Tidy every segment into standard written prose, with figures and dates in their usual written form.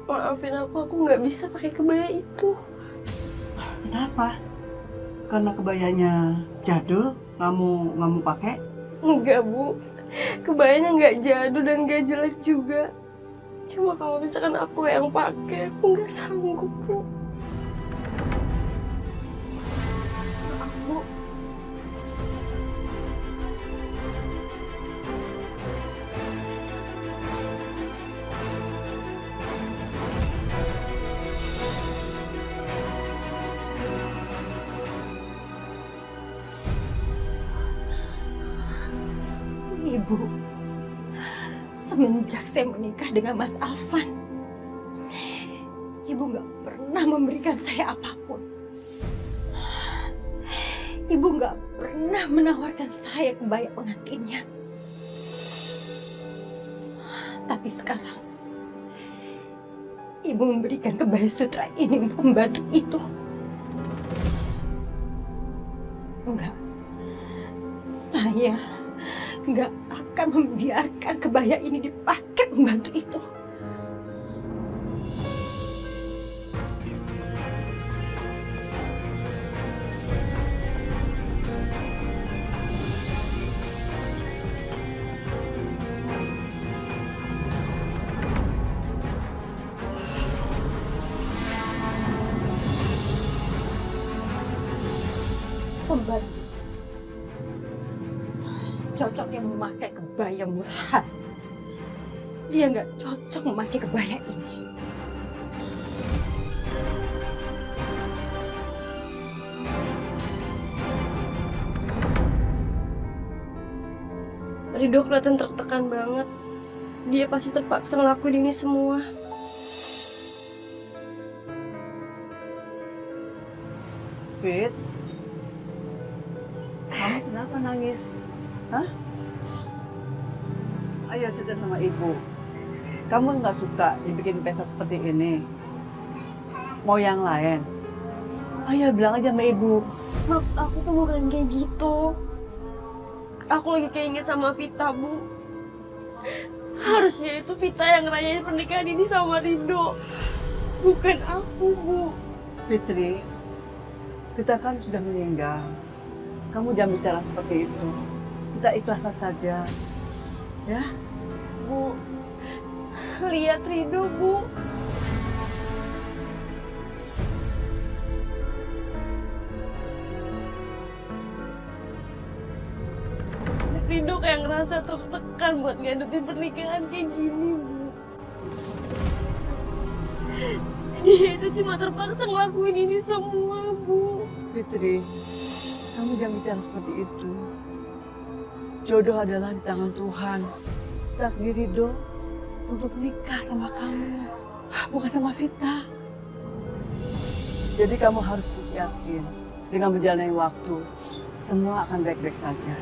Maafin aku nggak bisa pakai kebaya itu. Kenapa? Karena kebayanya jadul, nggak mau pakai? Enggak, Bu. Kebayanya nggak jadul dan nggak jelek juga. Cuma kalau misalkan aku yang pakai, aku nggak sanggup, Bu. Maaf, Bu. Ibu, semenjak saya menikah dengan Mas Alvan, Ibu nggak pernah memberikan saya apapun. Ibu nggak pernah menawarkan saya kebaya pengantinnya. Tapi sekarang, Ibu memberikan kebaya sutra ini untuk membantu itu. Enggak, saya nggak akan membiarkan kebaya ini dipakai pembantu itu. Pembantu cocok yang memakai kebaya murahan. Dia nggak cocok memakai kebaya ini. Ridho kelihatan tertekan banget. Dia pasti terpaksa ngelakuin ini semua. Fit, kamu kenapa nangis? Hah? Ayo cerita sama ibu. Kamu nggak suka dibikin pesta seperti ini? Mau yang lain? Ayo bilang aja sama ibu. Maksud aku tuh bukan kayak gitu. Aku lagi keinget sama Vita, Bu. Harusnya itu Vita yang ngerayain pernikahan ini sama Ridho. Bukan aku, Bu. Fitri, kita kan sudah meninggal. Kamu jangan bicara seperti itu. Kita ikhlasan saja. Ya? Bu, lihat Ridho, Bu. Ridho kayak ngerasa tertekan buat ngadepin pernikahan kayak gini, Bu. Dia itu cuma terpaksa ngelakuin ini semua, Bu. Fitri, kamu jangan bicara seperti itu. Jodoh adalah di tangan Tuhan. Takdir Ridho untuk nikah sama kamu, bukan sama Vita. Jadi kamu harus yakin dengan berjalannya waktu, semua akan baik-baik saja.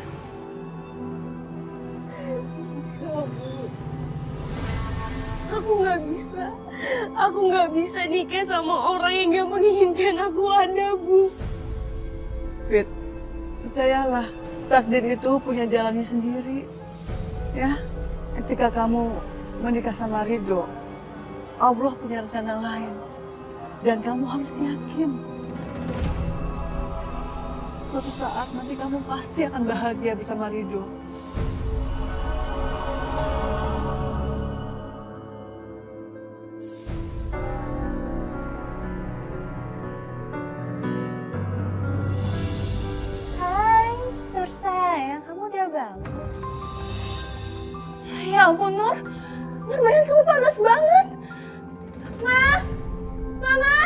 Aku nggak bisa nikah sama orang yang nggak menginginkan aku ada, Bu. Fit, percayalah, takdir itu punya jalannya sendiri. Ya, ketika kamu menikah sama Ridho, Allah punya rencana lain. Dan kamu harus yakin. Suatu saat nanti kamu pasti akan bahagia bersama Ridho. Nur sayang, kamu udah bangun? Ya ampun Nur, Nur badan kamu panas banget. Mama,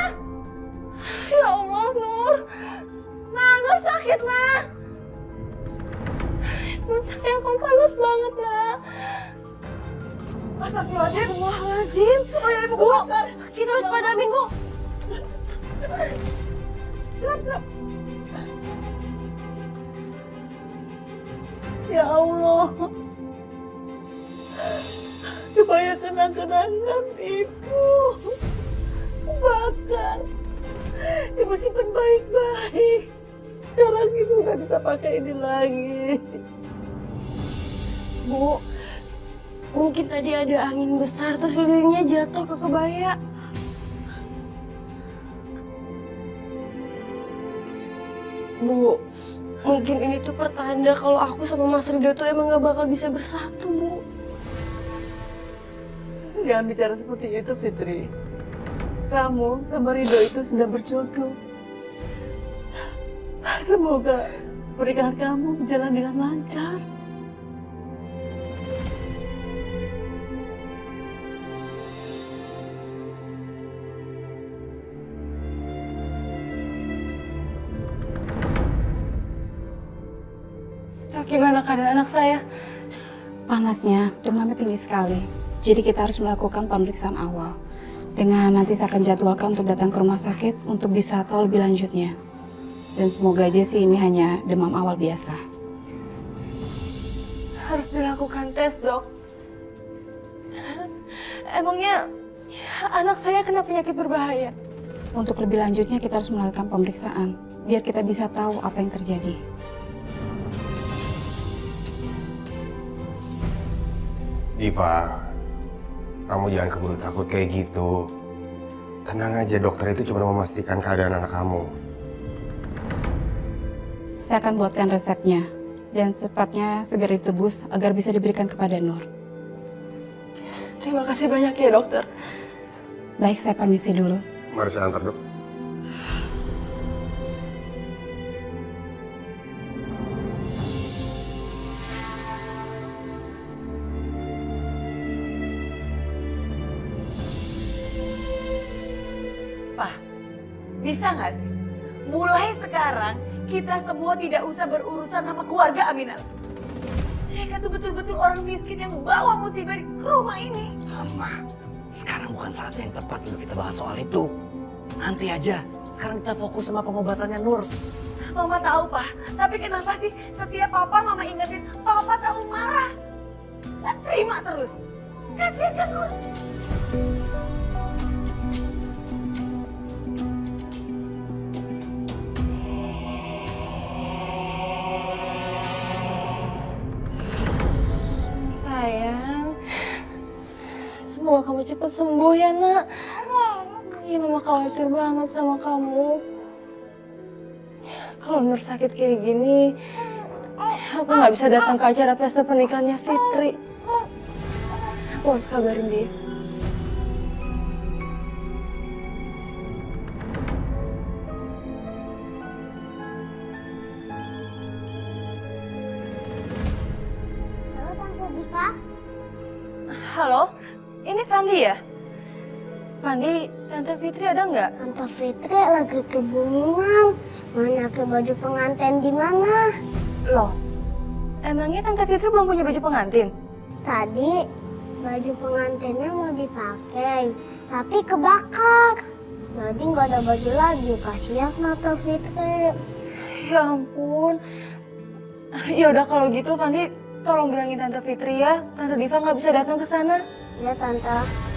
ya Allah Nur, Mama sakit Nur sayang kamu panas banget Astagfirullahaladzim. Oh ya, Ibu, kita harus padamin, Bu. Ya Allah, kebaya kenang-kenangan Ibu bakar. Ibu simpan baik-baik. Sekarang Ibu nggak bisa pakai ini lagi. Bu, mungkin tadi ada angin besar terus lilinnya jatuh ke kebaya. Bu, mungkin ini tuh pertanda kalau aku sama Mas Rido tuh emang gak bakal bisa bersatu, Bu. Jangan bicara seperti itu, Fitri. Kamu sama Rido itu sudah berjodoh. Semoga pernikahan kamu berjalan dengan lancar. Gimana keadaan anak saya? Panasnya, demamnya tinggi sekali. Jadi kita harus melakukan pemeriksaan awal. Dengan nanti saya akan jadwalkan untuk datang ke rumah sakit untuk bisa tahu lebih lanjutnya. Dan semoga aja sih ini hanya demam awal biasa. Harus dilakukan tes, Dok. Emangnya anak saya kena penyakit berbahaya? Untuk lebih lanjutnya kita harus melakukan pemeriksaan. Biar kita bisa tahu apa yang terjadi. Diva, kamu jangan keburu takut kayak gitu. Tenang aja, dokter itu cuma memastikan keadaan anak kamu. Saya akan buatkan resepnya. Dan secepatnya segera ditebus agar bisa diberikan kepada Nur. Terima kasih banyak ya, dokter. Baik, saya permisi dulu. Mari saya antar, Dok. Pak, bisa nggak sih? Mulai sekarang kita semua tidak usah berurusan sama keluarga Aminah. Mereka tuh betul-betul orang miskin yang bawa musibah ke rumah ini. Mama, sekarang bukan saat yang tepat untuk kita bahas soal itu. Nanti aja. Sekarang kita fokus sama pengobatannya Nur. Mama tahu, Pak. Tapi kenapa sih setiap Papa Mama ingetin, Papa selalu marah? Nggak terima terus. Kasihan kan Nur? Sayang, semoga kamu cepat sembuh ya, Nak. Iya, Mama khawatir banget sama kamu. Kalau Nur sakit kayak gini, aku nggak bisa datang ke acara pesta pernikahannya Fitri. Aku harus kabarin dia. Halo Tante Diva. Halo, ini Fandi ya? Fandi, Tante Fitri ada nggak? Tante Fitri lagi kebingungan. Mana ke baju pengantin di mana? Loh, emangnya Tante Fitri belum punya baju pengantin? Tadi baju pengantinnya mau dipakai, tapi kebakar. Jadi nggak ada baju lagi. Kasihan Tante Fitri. Ya ampun. Ya udah kalau gitu Fandi tolong bilangin Tante Fitri ya, Tante Diva nggak bisa datang ke sana. Ya Tante.